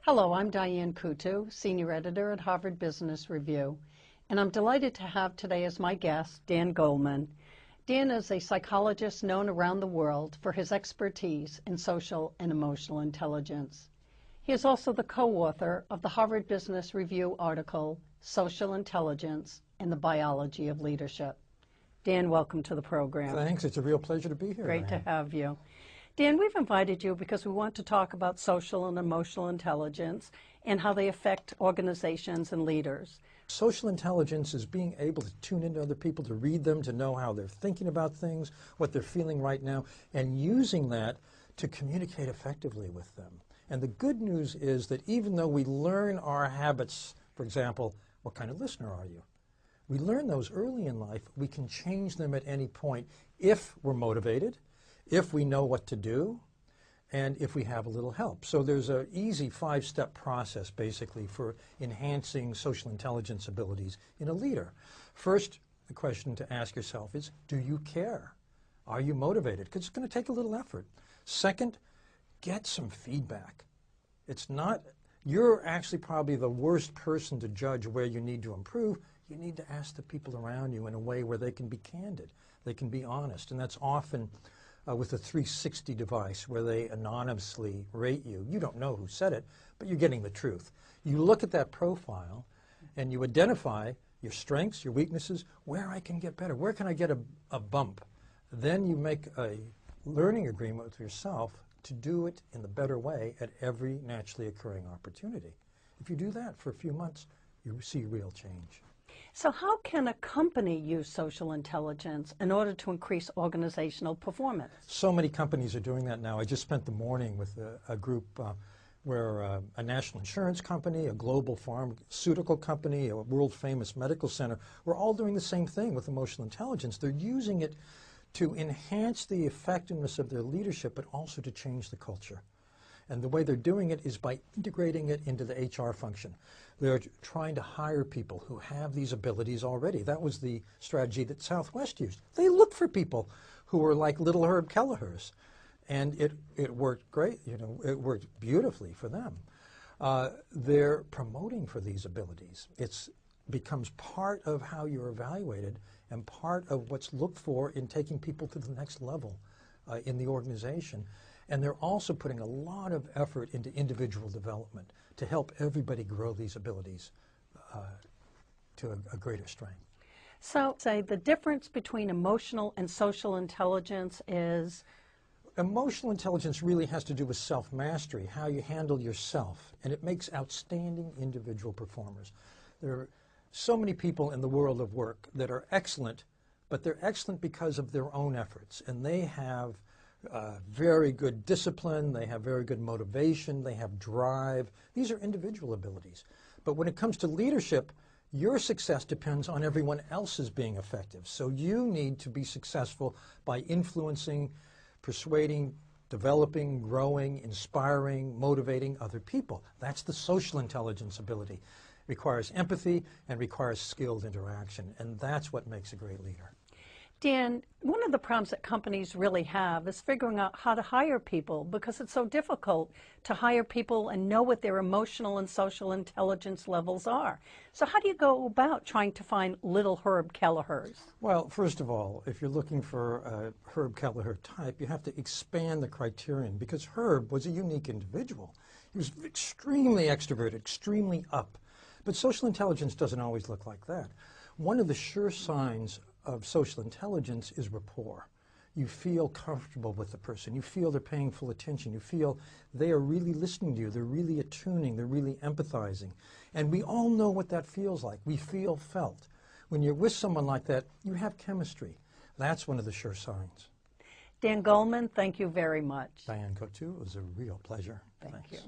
Hello, I'm Diane Kutu, Senior Editor at Harvard Business Review, and I'm delighted to have today as my guest Dan Goleman. Dan is a psychologist known around the world for his expertise in social and emotional intelligence. He is also the co-author of the Harvard Business Review article, Social Intelligence and the Biology of Leadership. Dan, welcome to the program. Thanks. It's a real pleasure to be here. Great to have you. Dan, we've invited you because we want to talk about social and emotional intelligence and how they affect organizations and leaders. Social intelligence is being able to tune into other people, to read them, to know how they're thinking about things, what they're feeling right now, and using that to communicate effectively with them. And the good news is that even though we learn our habits, for example, what kind of listener are you? We learn those early in life. We can change them at any point if we're motivated, if we know what to do, and if we have a little help. So there's an easy 5-step process, basically, for enhancing social intelligence abilities in a leader. First, the question to ask yourself is, do you care? Are you motivated? Because it's going to take a little effort. Second, get some feedback. It's not, you're actually probably the worst person to judge where you need to improve. You need to ask the people around you in a way where they can be candid, they can be honest, and that's often with a 360 device where they anonymously rate you. You don't know who said it, but you're getting the truth. You look at that profile and you identify your strengths, your weaknesses, where I can get better, where can I get a bump. Then you make a learning agreement with yourself to do it in the better way at every naturally occurring opportunity. If you do that for a few months, you see real change. So how can a company use social intelligence in order to increase organizational performance? So many companies are doing that now. I just spent the morning with a group where a national insurance company, a global pharmaceutical company, a world-famous medical center, we're all doing the same thing with emotional intelligence. They're using it to enhance the effectiveness of their leadership, but also to change the culture. And the way they're doing it is by integrating it into the HR function. They're trying to hire people who have these abilities already. That was the strategy that Southwest used. They looked for people who were like little Herb Kelleher's. And it worked great. You know, it worked beautifully for them. They're promoting for these abilities. It becomes part of how you're evaluated and part of what's looked for in taking people to the next level in the organization. And they're also putting a lot of effort into individual development to help everybody grow these abilities to a greater strength. So, say the difference between emotional and social intelligence is? Emotional intelligence really has to do with self-mastery, how you handle yourself, and it makes outstanding individual performers. There are so many people in the world of work that are excellent, but they're excellent because of their own efforts, and they have very good discipline, they have very good motivation, they have drive. These are individual abilities. But when it comes to leadership, your success depends on everyone else's being effective. So you need to be successful by influencing, persuading, developing, growing, inspiring, motivating other people. That's the social intelligence ability. It requires empathy and requires skilled interaction, and that's what makes a great leader. Dan, one of the problems that companies really have is figuring out how to hire people because it's so difficult to hire people and know what their emotional and social intelligence levels are. So how do you go about trying to find little Herb Kelleher's? Well, first of all, if you're looking for a Herb Kelleher type, you have to expand the criterion because Herb was a unique individual. He was extremely extroverted, extremely up. But social intelligence doesn't always look like that. One of the sure signs of social intelligence is rapport. You feel comfortable with the person. You feel they're paying full attention. You feel they are really listening to you. They're really attuning. They're really empathizing. And we all know what that feels like. We feel felt. When you're with someone like that, you have chemistry. That's one of the sure signs. Dan Goleman, thank you very much. Diane Coutu, it was a real pleasure. Thank you.